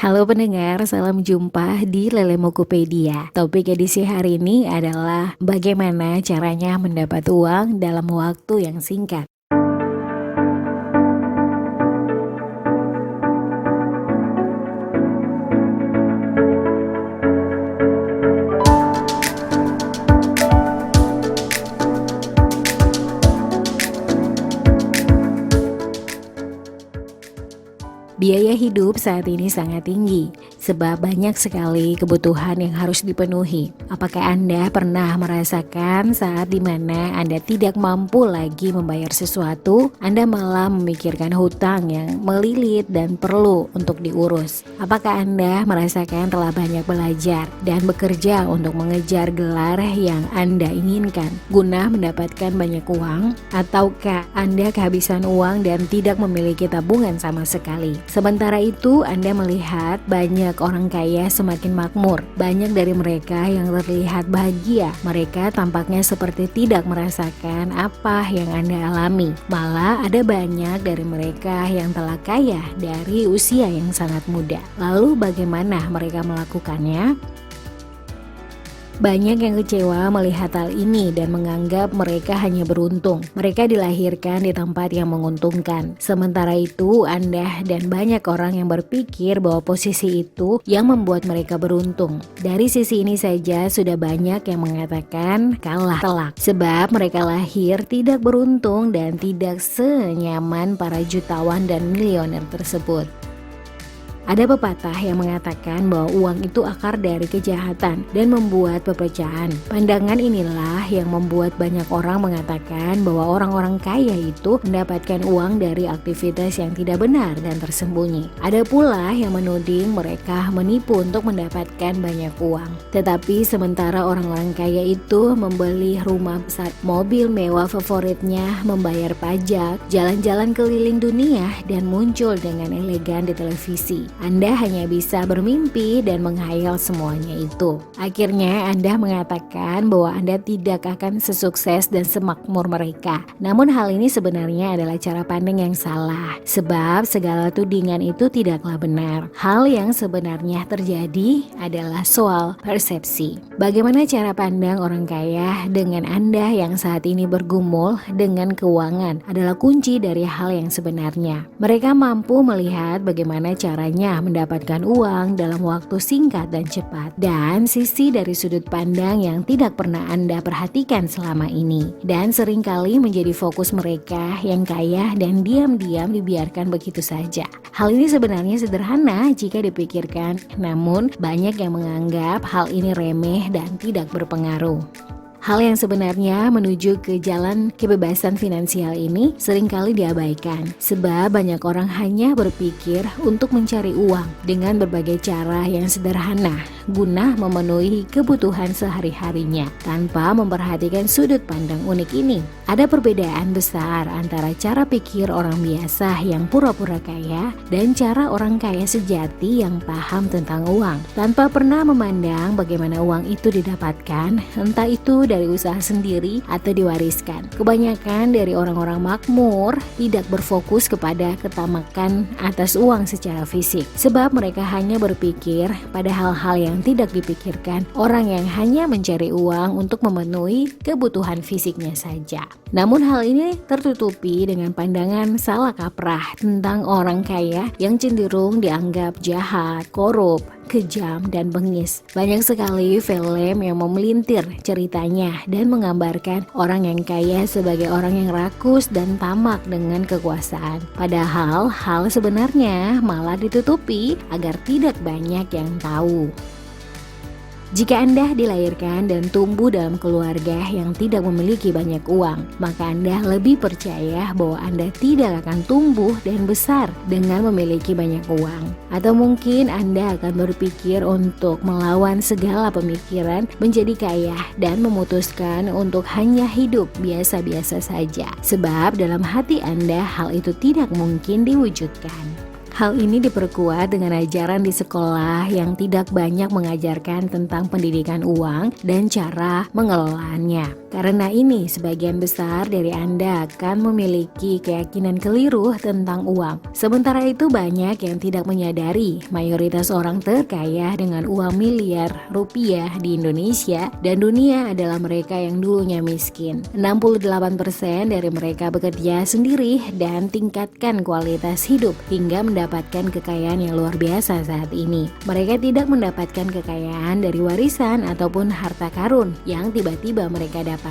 Halo pendengar, salam jumpa di Lelemokupedia. Topik edisi hari ini adalah bagaimana caranya mendapat uang dalam waktu yang singkat. Biaya hidup saat ini sangat tinggi, sebab banyak sekali kebutuhan yang harus dipenuhi. Apakah Anda pernah merasakan saat dimana Anda tidak mampu lagi membayar sesuatu, Anda malah memikirkan hutang yang melilit dan perlu untuk diurus? Apakah Anda merasakan telah banyak belajar dan bekerja untuk mengejar gelar yang Anda inginkan guna mendapatkan banyak uang? Ataukah Anda kehabisan uang dan tidak memiliki tabungan sama sekali? Sementara itu, Anda melihat banyak orang kaya semakin makmur. Banyak dari mereka yang terlihat bahagia. Mereka tampaknya seperti tidak merasakan apa yang Anda alami. Malah ada banyak dari mereka yang telah kaya dari usia yang sangat muda. Lalu bagaimana mereka melakukannya? Banyak yang kecewa melihat hal ini dan menganggap mereka hanya beruntung. Mereka dilahirkan di tempat yang menguntungkan. Sementara itu, Anda dan banyak orang yang berpikir bahwa posisi itu yang membuat mereka beruntung. Dari sisi ini saja sudah banyak yang mengatakan kalah telak. Sebab mereka lahir tidak beruntung dan tidak senyaman para jutawan dan milioner tersebut. Ada pepatah yang mengatakan bahwa uang itu akar dari kejahatan dan membuat perpecahan. Pandangan inilah yang membuat banyak orang mengatakan bahwa orang-orang kaya itu mendapatkan uang dari aktivitas yang tidak benar dan tersembunyi. Ada pula yang menuding mereka menipu untuk mendapatkan banyak uang. Tetapi sementara orang-orang kaya itu membeli rumah besar, mobil mewah favoritnya, membayar pajak, jalan-jalan keliling dunia, dan muncul dengan elegan di televisi, Anda hanya bisa bermimpi dan menghayal semuanya itu. Akhirnya Anda mengatakan bahwa Anda tidak akan sesukses dan semakmur mereka. Namun hal ini sebenarnya adalah cara pandang yang salah. Sebab segala tudingan itu tidaklah benar. Hal yang sebenarnya terjadi adalah soal persepsi. Bagaimana cara pandang orang kaya dengan Anda yang saat ini bergumul dengan keuangan adalah kunci dari hal yang sebenarnya. Mereka mampu melihat bagaimana caranya mendapatkan uang dalam waktu singkat dan cepat, dan sisi dari sudut pandang yang tidak pernah Anda perhatikan selama ini, dan seringkali menjadi fokus mereka yang kaya dan diam-diam dibiarkan begitu saja. Hal ini sebenarnya sederhana jika dipikirkan, namun banyak yang menganggap hal ini remeh dan tidak berpengaruh. Hal yang sebenarnya menuju ke jalan kebebasan finansial ini seringkali diabaikan, sebab banyak orang hanya berpikir untuk mencari uang dengan berbagai cara yang sederhana guna memenuhi kebutuhan sehari-harinya tanpa memperhatikan sudut pandang unik ini. Ada perbedaan besar antara cara pikir orang biasa yang pura-pura kaya dan cara orang kaya sejati yang paham tentang uang tanpa pernah memandang bagaimana uang itu didapatkan, entah itu dari usaha sendiri atau diwariskan. Kebanyakan dari orang-orang makmur tidak berfokus kepada ketamakan atas uang secara fisik, sebab mereka hanya berpikir pada hal-hal yang tidak dipikirkan orang yang hanya mencari uang untuk memenuhi kebutuhan fisiknya saja. Namun hal ini tertutupi dengan pandangan salah kaprah tentang orang kaya yang cenderung dianggap jahat, korup, kejam, dan bengis. Banyak sekali film yang memelintir ceritanya dan menggambarkan orang yang kaya sebagai orang yang rakus dan tamak dengan kekuasaan. Padahal hal sebenarnya malah ditutupi agar tidak banyak yang tahu. Jika Anda dilahirkan dan tumbuh dalam keluarga yang tidak memiliki banyak uang, maka Anda lebih percaya bahwa Anda tidak akan tumbuh dan besar dengan memiliki banyak uang. Atau mungkin Anda akan berpikir untuk melawan segala pemikiran menjadi kaya dan memutuskan untuk hanya hidup biasa-biasa saja. Sebab dalam hati Anda hal itu tidak mungkin diwujudkan. Hal ini diperkuat dengan ajaran di sekolah yang tidak banyak mengajarkan tentang pendidikan uang dan cara mengelolanya. Karena ini, sebagian besar dari Anda akan memiliki keyakinan keliru tentang uang. Sementara itu banyak yang tidak menyadari mayoritas orang terkaya dengan uang miliar rupiah di Indonesia dan dunia adalah mereka yang dulunya miskin. 68% dari mereka bekerja sendiri dan tingkatkan kualitas hidup hingga mendapatkan kekayaan yang luar biasa saat ini. Mereka tidak mendapatkan kekayaan dari warisan ataupun harta karun yang tiba-tiba mereka dapatkan.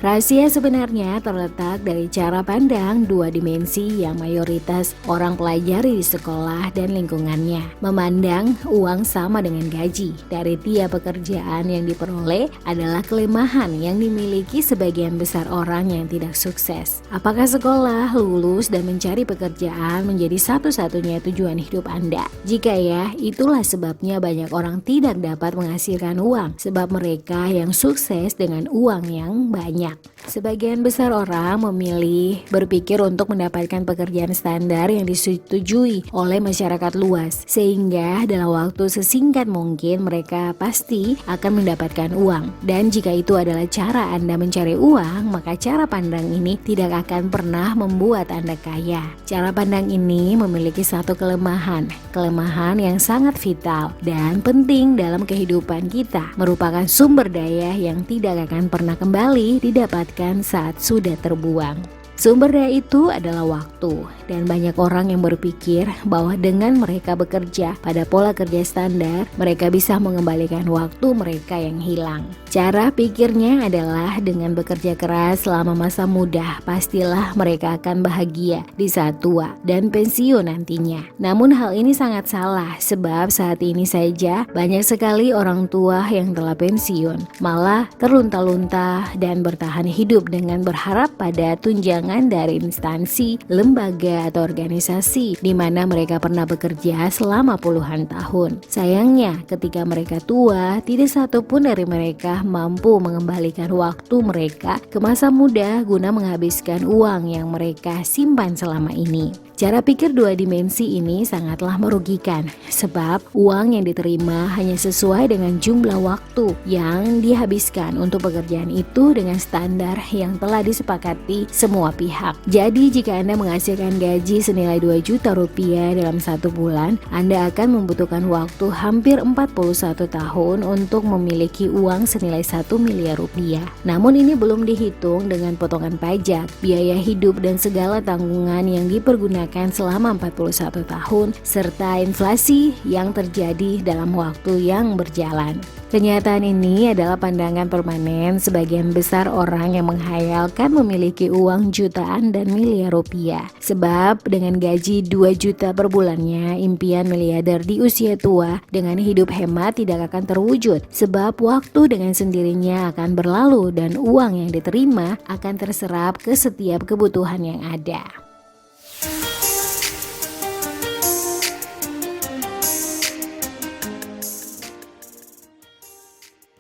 Rahasia sebenarnya terletak dari cara pandang dua dimensi yang mayoritas orang pelajari di sekolah dan lingkungannya. Memandang uang sama dengan gaji dari tiap pekerjaan yang diperoleh adalah kelemahan yang dimiliki sebagian besar orang yang tidak sukses. Apakah sekolah, lulus, dan mencari pekerjaan menjadi satu-satunya tujuan hidup Anda? Jika ya, itulah sebabnya banyak orang tidak dapat menghasilkan uang, sebab mereka yang sukses dengan uang yang banyak. Sebagian besar orang memilih berpikir untuk mendapatkan pekerjaan standar yang disetujui oleh masyarakat luas, sehingga dalam waktu sesingkat mungkin mereka pasti akan mendapatkan uang. Dan jika itu adalah cara Anda mencari uang, maka cara pandang ini tidak akan pernah membuat Anda kaya. Cara pandang ini memiliki satu kelemahan yang sangat vital dan penting dalam kehidupan kita, merupakan sumber daya yang tidak akan pernah kembali didapatkan saat sudah terbuang. Sumber daya itu adalah waktu, dan banyak orang yang berpikir bahwa dengan mereka bekerja pada pola kerja standar, mereka bisa mengembalikan waktu mereka yang hilang. Cara pikirnya adalah dengan bekerja keras selama masa muda, pastilah mereka akan bahagia di saat tua dan pensiun nantinya. Namun hal ini sangat salah, sebab saat ini saja banyak sekali orang tua yang telah pensiun, malah terlunta-lunta dan bertahan hidup dengan berharap pada tunjangan dari instansi, lembaga, atau organisasi di mana mereka pernah bekerja selama puluhan tahun. Sayangnya, ketika mereka tua, tidak satu pun dari mereka mampu mengembalikan waktu mereka ke masa muda guna menghabiskan uang yang mereka simpan selama ini. Cara pikir dua dimensi ini sangatlah merugikan, sebab uang yang diterima hanya sesuai dengan jumlah waktu yang dihabiskan untuk pekerjaan itu dengan standar yang telah disepakati semua pihak. Jadi jika Anda menghasilkan gaji senilai 2 juta rupiah dalam 1 bulan, Anda akan membutuhkan waktu hampir 41 tahun untuk memiliki uang senilai 1 miliar rupiah. Namun ini belum dihitung dengan potongan pajak, biaya hidup dan segala tanggungan yang dipergunakan selama 41 tahun serta inflasi yang terjadi dalam waktu yang berjalan. Kenyataan ini adalah pandangan permanen sebagian besar orang yang menghayalkan memiliki uang jutaan dan miliar rupiah. Sebab dengan gaji 2 juta per bulannya, impian miliarder di usia tua dengan hidup hemat tidak akan terwujud. Sebab waktu dengan sendirinya akan berlalu dan uang yang diterima akan terserap ke setiap kebutuhan yang ada.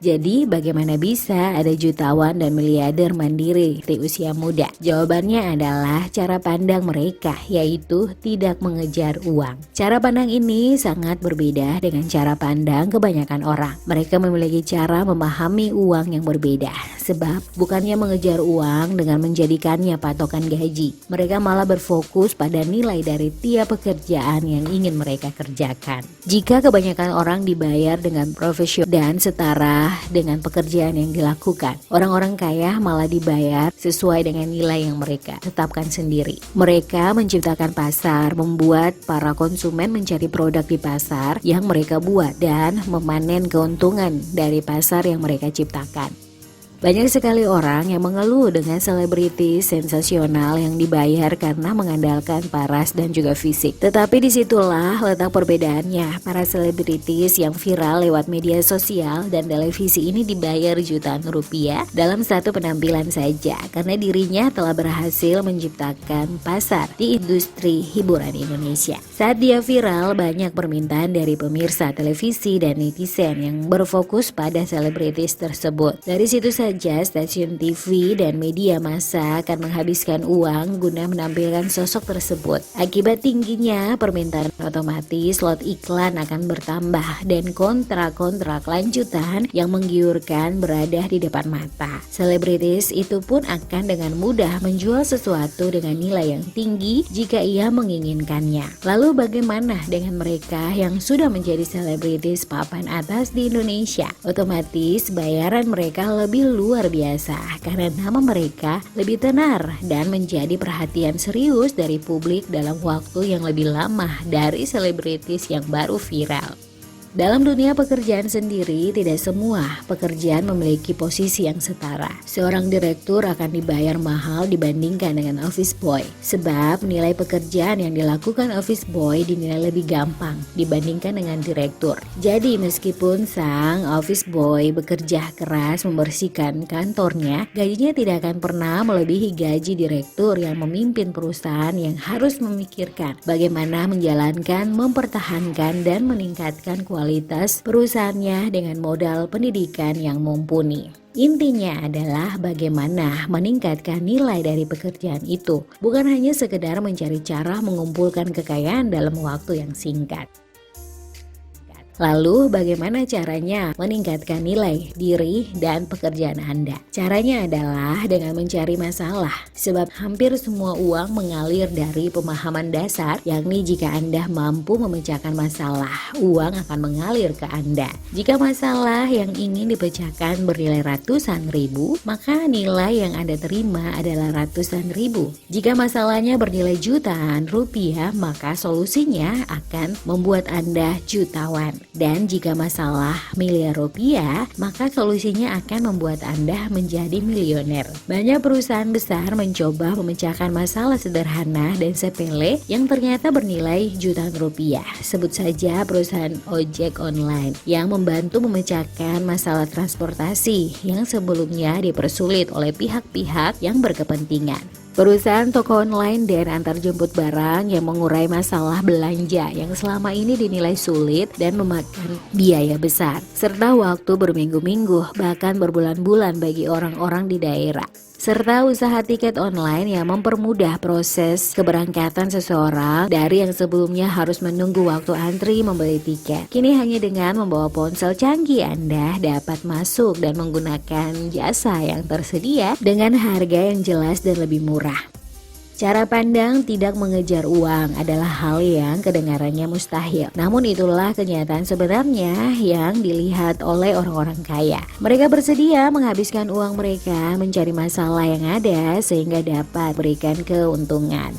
Jadi bagaimana bisa ada jutawan dan miliarder mandiri di usia muda? Jawabannya adalah cara pandang mereka, yaitu tidak mengejar uang. Cara pandang ini sangat berbeda dengan cara pandang kebanyakan orang. Mereka memiliki cara memahami uang yang berbeda, sebab bukannya mengejar uang dengan menjadikannya patokan gaji. Mereka malah berfokus pada nilai dari tiap pekerjaan yang ingin mereka kerjakan. Jika kebanyakan orang dibayar dengan profesional dan setara dengan pekerjaan yang dilakukan, orang-orang kaya malah dibayar sesuai dengan nilai yang mereka tetapkan sendiri. Mereka menciptakan pasar, membuat para konsumen mencari produk di pasar yang mereka buat dan memanen keuntungan dari pasar yang mereka ciptakan. Banyak sekali orang yang mengeluh dengan selebriti sensasional yang dibayar karena mengandalkan paras dan juga fisik. Tetapi disitulah letak perbedaannya. Para selebritis yang viral lewat media sosial dan televisi ini dibayar jutaan rupiah dalam satu penampilan saja karena dirinya telah berhasil menciptakan pasar di industri hiburan Indonesia. Saat dia viral, banyak permintaan dari pemirsa televisi dan netizen yang berfokus pada selebritis tersebut. Dari situ saja saja stasiun TV dan media massa akan menghabiskan uang guna menampilkan sosok tersebut. Akibat tingginya permintaan, otomatis slot iklan akan bertambah dan kontrak-kontrak lanjutan yang menggiurkan berada di depan mata. Selebritis itu pun akan dengan mudah menjual sesuatu dengan nilai yang tinggi jika ia menginginkannya. Lalu bagaimana dengan mereka yang sudah menjadi selebritis papan atas di Indonesia? Otomatis bayaran mereka lebih luar biasa karena nama mereka lebih tenar dan menjadi perhatian serius dari publik dalam waktu yang lebih lama dari selebritis yang baru viral. Dalam dunia pekerjaan sendiri, tidak semua pekerjaan memiliki posisi yang setara. Seorang direktur akan dibayar mahal dibandingkan dengan office boy, sebab nilai pekerjaan yang dilakukan office boy dinilai lebih gampang dibandingkan dengan direktur. Jadi meskipun sang office boy bekerja keras membersihkan kantornya, gajinya tidak akan pernah melebihi gaji direktur yang memimpin perusahaan yang harus memikirkan bagaimana menjalankan, mempertahankan, dan meningkatkan kualitas perusahaannya dengan modal pendidikan yang mumpuni. Intinya adalah bagaimana meningkatkan nilai dari pekerjaan itu, bukan hanya sekedar mencari cara mengumpulkan kekayaan dalam waktu yang singkat. Lalu bagaimana caranya meningkatkan nilai diri dan pekerjaan Anda? Caranya adalah dengan mencari masalah, sebab hampir semua uang mengalir dari pemahaman dasar, yakni jika Anda mampu memecahkan masalah, uang akan mengalir ke Anda. Jika masalah yang ingin dipecahkan bernilai ratusan ribu, maka nilai yang Anda terima adalah ratusan ribu. Jika masalahnya bernilai jutaan rupiah, maka solusinya akan membuat Anda jutawan. Dan jika masalah miliar rupiah, maka solusinya akan membuat Anda menjadi milioner. Banyak perusahaan besar mencoba memecahkan masalah sederhana dan sepele yang ternyata bernilai jutaan rupiah. Sebut saja perusahaan ojek online yang membantu memecahkan masalah transportasi yang sebelumnya dipersulit oleh pihak-pihak yang berkepentingan. Perusahaan toko online dan antarjemput barang yang mengurai masalah belanja yang selama ini dinilai sulit dan memakan biaya besar, serta waktu berminggu-minggu bahkan berbulan-bulan bagi orang-orang di daerah. Serta usaha tiket online yang mempermudah proses keberangkatan seseorang dari yang sebelumnya harus menunggu waktu antri membeli tiket. Kini hanya dengan membawa ponsel canggih Anda dapat masuk dan menggunakan jasa yang tersedia dengan harga yang jelas dan lebih murah. Cara pandang tidak mengejar uang adalah hal yang kedengarannya mustahil. Namun itulah kenyataan sebenarnya yang dilihat oleh orang-orang kaya. Mereka bersedia menghabiskan uang mereka mencari masalah yang ada sehingga dapat berikan keuntungan.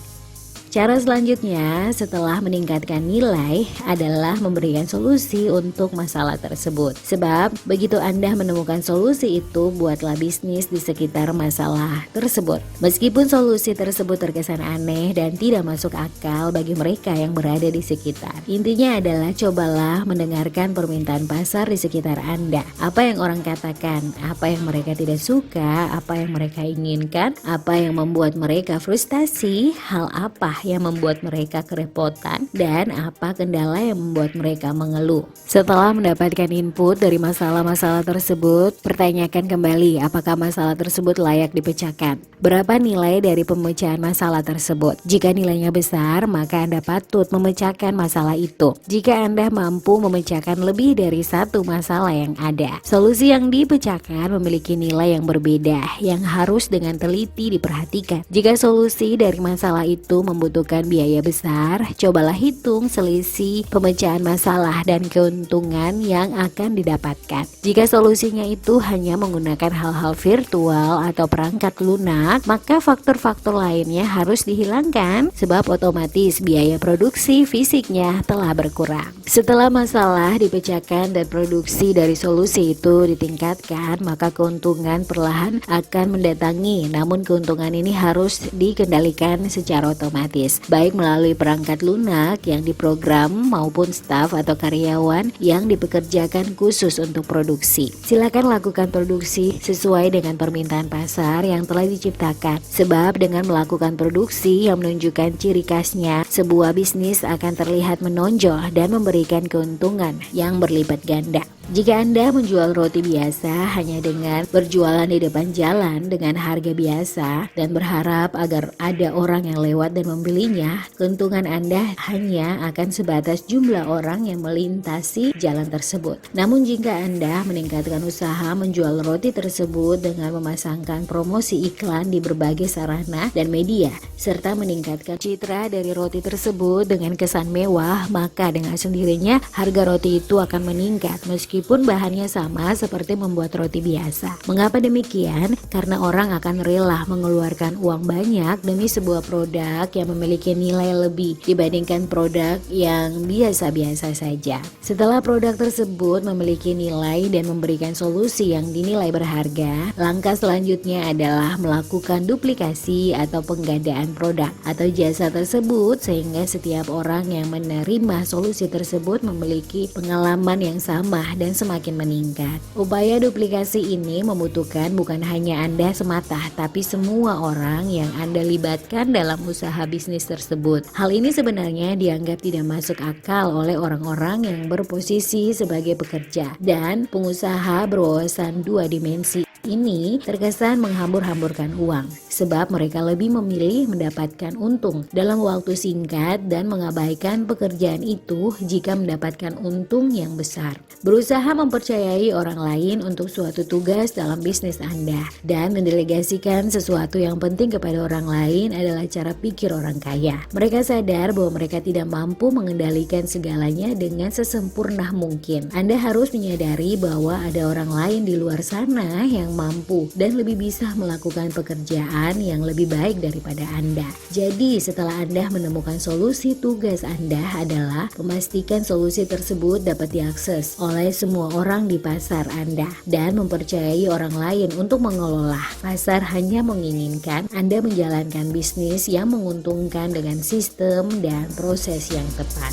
Cara selanjutnya setelah meningkatkan nilai adalah memberikan solusi untuk masalah tersebut. Sebab begitu Anda menemukan solusi itu, buatlah bisnis di sekitar masalah tersebut. Meskipun solusi tersebut terkesan aneh dan tidak masuk akal bagi mereka yang berada di sekitar. Intinya adalah cobalah mendengarkan permintaan pasar di sekitar Anda. Apa yang orang katakan, apa yang mereka tidak suka, apa yang mereka inginkan, apa yang membuat mereka frustasi, hal apa yang membuat mereka kerepotan, dan apa kendala yang membuat mereka mengeluh. Setelah mendapatkan input dari masalah-masalah tersebut, pertanyakan kembali apakah masalah tersebut layak dipecahkan. Berapa nilai dari pemecahan masalah tersebut? Jika nilainya besar, maka Anda patut memecahkan masalah itu. Jika Anda mampu memecahkan lebih dari satu masalah yang ada, solusi yang dipecahkan memiliki nilai yang berbeda yang harus dengan teliti diperhatikan. Jika solusi dari masalah itu membutuhkan biaya besar, cobalah hitung selisih pemecahan masalah dan keuntungan yang akan didapatkan. Jika solusinya itu hanya menggunakan hal-hal virtual atau perangkat lunak, maka faktor-faktor lainnya harus dihilangkan sebab otomatis biaya produksi fisiknya telah berkurang. Setelah masalah dipecahkan dan produksi dari solusi itu ditingkatkan, maka keuntungan perlahan akan mendatangi. Namun keuntungan ini harus dikendalikan secara otomatis, baik melalui perangkat lunak yang diprogram maupun staf atau karyawan yang dipekerjakan khusus untuk produksi. Silakan lakukan produksi sesuai dengan permintaan pasar yang telah diciptakan, sebab dengan melakukan produksi yang menunjukkan ciri khasnya, sebuah bisnis akan terlihat menonjol dan memberikan keuntungan yang berlipat ganda. Jika Anda menjual roti biasa hanya dengan berjualan di depan jalan dengan harga biasa dan berharap agar ada orang yang lewat dan membelinya, keuntungan Anda hanya akan sebatas jumlah orang yang melintasi jalan tersebut. Namun jika Anda meningkatkan usaha menjual roti tersebut dengan memasangkan promosi iklan di berbagai sarana dan media, serta meningkatkan citra dari roti tersebut dengan kesan mewah, maka dengan sendirinya harga roti itu akan meningkat meskipun bahannya sama seperti membuat roti biasa. Mengapa demikian? Karena orang akan rela mengeluarkan uang banyak demi sebuah produk yang memiliki nilai lebih dibandingkan produk yang biasa-biasa saja. Setelah produk tersebut memiliki nilai dan memberikan solusi yang dinilai berharga, langkah selanjutnya adalah melakukan duplikasi atau penggandaan produk atau jasa tersebut sehingga setiap orang yang menerima solusi tersebut memiliki pengalaman yang sama dan semakin meningkat. Upaya duplikasi ini membutuhkan bukan hanya Anda semata, tapi semua orang yang Anda libatkan dalam usaha bisnis tersebut. Hal ini sebenarnya dianggap tidak masuk akal oleh orang-orang yang berposisi sebagai pekerja dan pengusaha berwawasan dua dimensi. Ini terkesan menghambur-hamburkan uang sebab mereka lebih memilih mendapatkan untung dalam waktu singkat dan mengabaikan pekerjaan itu jika mendapatkan untung yang besar. Berusaha mempercayai orang lain untuk suatu tugas dalam bisnis Anda dan mendelegasikan sesuatu yang penting kepada orang lain adalah cara pikir orang kaya. Mereka sadar bahwa mereka tidak mampu mengendalikan segalanya dengan sesempurna mungkin. Anda harus menyadari bahwa ada orang lain di luar sana yang mampu dan lebih bisa melakukan pekerjaan yang lebih baik daripada Anda. Jadi setelah Anda menemukan solusi, tugas Anda adalah memastikan solusi tersebut dapat diakses oleh semua orang di pasar Anda dan mempercayai orang lain untuk mengelola. Pasar hanya menginginkan Anda menjalankan bisnis yang menguntungkan dengan sistem dan proses yang tepat.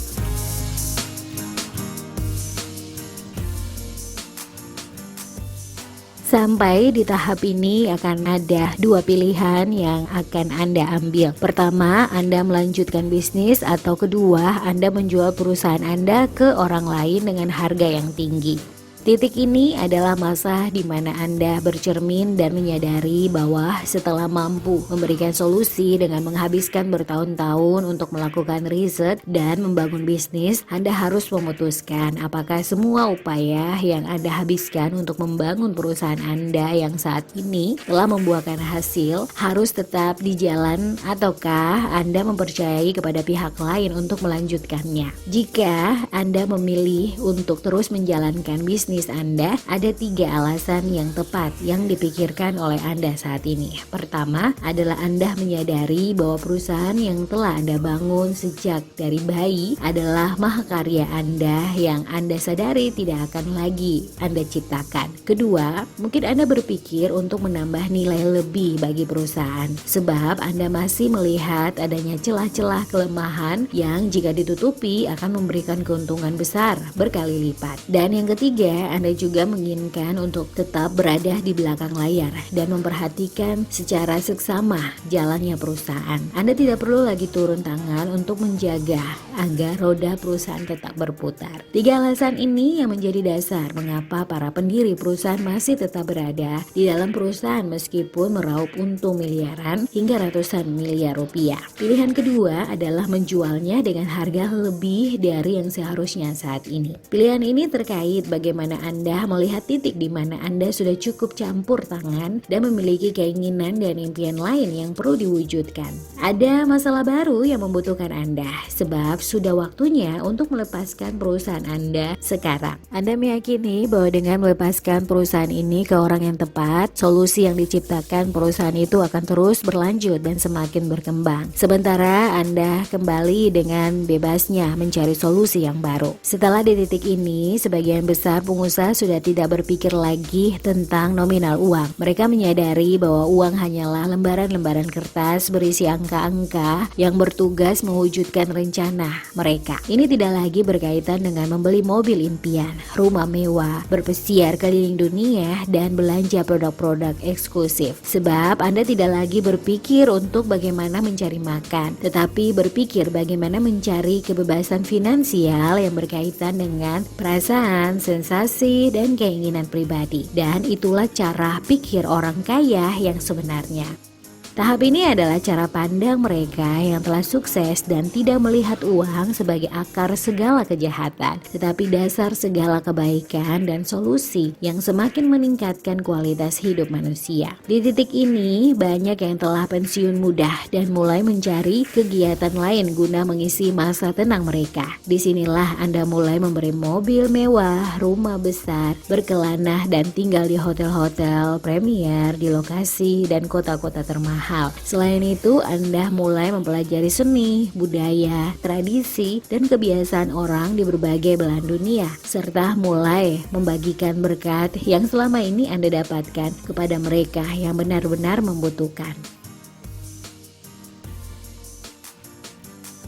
Sampai di tahap ini akan ada dua pilihan yang akan Anda ambil. Pertama, Anda melanjutkan bisnis, atau kedua, Anda menjual perusahaan Anda ke orang lain dengan harga yang tinggi. Titik ini adalah masa di mana Anda bercermin dan menyadari bahwa setelah mampu memberikan solusi dengan menghabiskan bertahun-tahun untuk melakukan riset dan membangun bisnis, Anda harus memutuskan apakah semua upaya yang Anda habiskan untuk membangun perusahaan Anda yang saat ini telah membuahkan hasil harus tetap di jalan ataukah Anda mempercayai kepada pihak lain untuk melanjutkannya. Jika Anda memilih untuk terus menjalankan bisnis Anda, ada 3 alasan yang tepat yang dipikirkan oleh Anda saat ini. Pertama adalah Anda menyadari bahwa perusahaan yang telah Anda bangun sejak dari bayi adalah mahakarya Anda yang Anda sadari tidak akan lagi Anda ciptakan. Kedua, mungkin Anda berpikir untuk menambah nilai lebih bagi perusahaan sebab Anda masih melihat adanya celah-celah kelemahan yang jika ditutupi akan memberikan keuntungan besar berkali lipat. Dan yang ketiga, Anda juga menginginkan untuk tetap berada di belakang layar dan memperhatikan secara seksama jalannya perusahaan. Anda tidak perlu lagi turun tangan untuk menjaga agar roda perusahaan tetap berputar. 3 alasan ini yang menjadi dasar mengapa para pendiri perusahaan masih tetap berada di dalam perusahaan meskipun meraup untung miliaran hingga ratusan miliar rupiah. Pilihan kedua adalah menjualnya dengan harga lebih dari yang seharusnya saat ini. Pilihan ini terkait bagaimana Anda melihat titik di mana Anda sudah cukup campur tangan dan memiliki keinginan dan impian lain yang perlu diwujudkan. Ada masalah baru yang membutuhkan Anda sebab sudah waktunya untuk melepaskan perusahaan Anda sekarang. Anda meyakini bahwa dengan melepaskan perusahaan ini ke orang yang tepat, solusi yang diciptakan perusahaan itu akan terus berlanjut dan semakin berkembang. Sementara Anda kembali dengan bebasnya mencari solusi yang baru. Setelah di titik ini, sebagian besar pengusaha sudah tidak berpikir lagi tentang nominal uang. Mereka menyadari bahwa uang hanyalah lembaran-lembaran kertas berisi angka-angka yang bertugas mewujudkan rencana mereka. Ini tidak lagi berkaitan dengan membeli mobil impian, rumah mewah, berpesiar keliling dunia, dan belanja produk-produk eksklusif. Sebab Anda tidak lagi berpikir untuk bagaimana mencari makan, tetapi berpikir bagaimana mencari kebebasan finansial yang berkaitan dengan perasaan, sensasi, privasi, dan keinginan pribadi. Dan itulah cara pikir orang kaya yang sebenarnya. Tahap ini adalah cara pandang mereka yang telah sukses dan tidak melihat uang sebagai akar segala kejahatan, tetapi dasar segala kebaikan dan solusi yang semakin meningkatkan kualitas hidup manusia. Di titik ini, banyak yang telah pensiun muda dan mulai mencari kegiatan lain guna mengisi masa tenang mereka. Disinilah Anda mulai memberi mobil mewah, rumah besar, berkelana dan tinggal di hotel-hotel premier di lokasi dan kota-kota termahal. Selain itu, Anda mulai mempelajari seni, budaya, tradisi, dan kebiasaan orang di berbagai belahan dunia, serta mulai membagikan berkat yang selama ini Anda dapatkan kepada mereka yang benar-benar membutuhkan.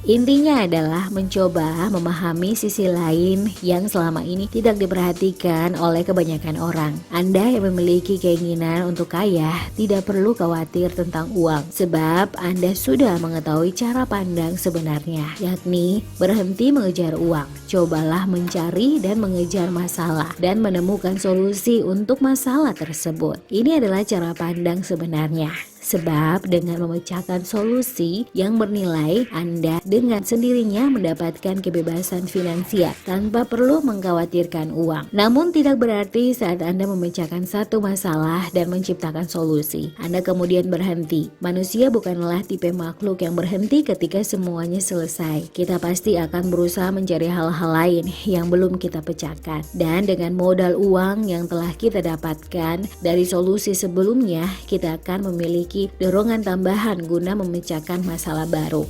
Intinya adalah mencoba memahami sisi lain yang selama ini tidak diperhatikan oleh kebanyakan orang. Anda yang memiliki keinginan untuk kaya tidak perlu khawatir tentang uang, sebab Anda sudah mengetahui cara pandang sebenarnya, yakni berhenti mengejar uang. Cobalah mencari dan mengejar masalah dan menemukan solusi untuk masalah tersebut. Ini adalah cara pandang sebenarnya. Sebab dengan memecahkan solusi yang bernilai, Anda dengan sendirinya mendapatkan kebebasan finansial tanpa perlu mengkhawatirkan uang. Namun tidak berarti saat Anda memecahkan satu masalah dan menciptakan solusi, Anda kemudian berhenti. Manusia bukanlah tipe makhluk yang berhenti ketika semuanya selesai. Kita pasti akan berusaha mencari hal-hal lain yang belum kita pecahkan. Dan dengan modal uang yang telah kita dapatkan dari solusi sebelumnya, kita akan memiliki dorongan tambahan guna memecahkan masalah baru.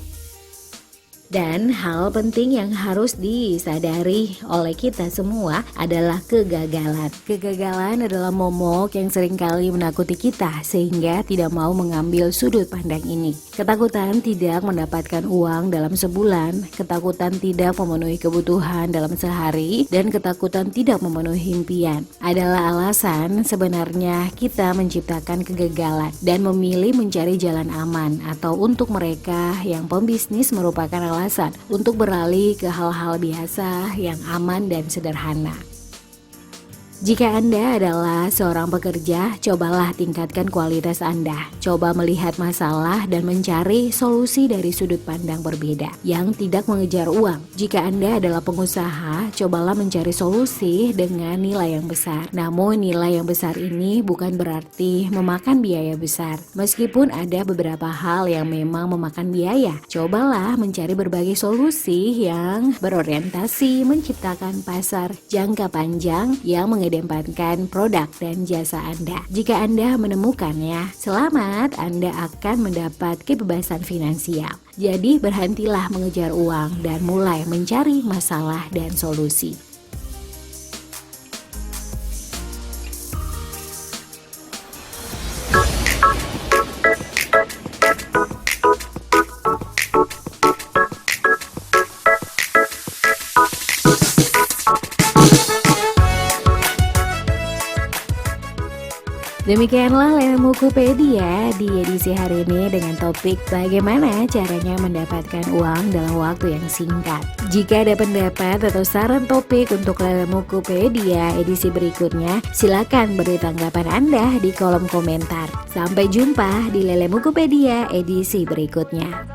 Dan hal penting yang harus disadari oleh kita semua adalah kegagalan. Kegagalan adalah momok yang seringkali menakuti kita sehingga tidak mau mengambil sudut pandang ini. Ketakutan tidak mendapatkan uang dalam sebulan, ketakutan tidak memenuhi kebutuhan dalam sehari, dan ketakutan tidak memenuhi impian adalah alasan sebenarnya kita menciptakan kegagalan dan memilih mencari jalan aman, atau untuk mereka yang pembisnis merupakan alasan untuk beralih ke hal-hal biasa yang aman dan sederhana. Jika Anda adalah seorang pekerja, cobalah tingkatkan kualitas Anda. Coba melihat masalah dan mencari solusi dari sudut pandang berbeda yang tidak mengejar uang. Jika Anda adalah pengusaha, cobalah mencari solusi dengan nilai yang besar. Namun nilai yang besar ini bukan berarti memakan biaya besar. Meskipun ada beberapa hal yang memang memakan biaya, cobalah mencari berbagai solusi yang berorientasi menciptakan pasar jangka panjang yang mengedepankan produk dan jasa Anda. Jika Anda menemukannya, selamat, Anda akan mendapat kebebasan finansial. Jadi berhentilah mengejar uang dan mulai mencari masalah dan solusi. Demikianlah Lele Mukupedia di edisi hari ini dengan topik bagaimana caranya mendapatkan uang dalam waktu yang singkat. Jika ada pendapat atau saran topik untuk Lele Mukupedia edisi berikutnya, silakan beri tanggapan Anda di kolom komentar. Sampai jumpa di Lele Mukupedia edisi berikutnya.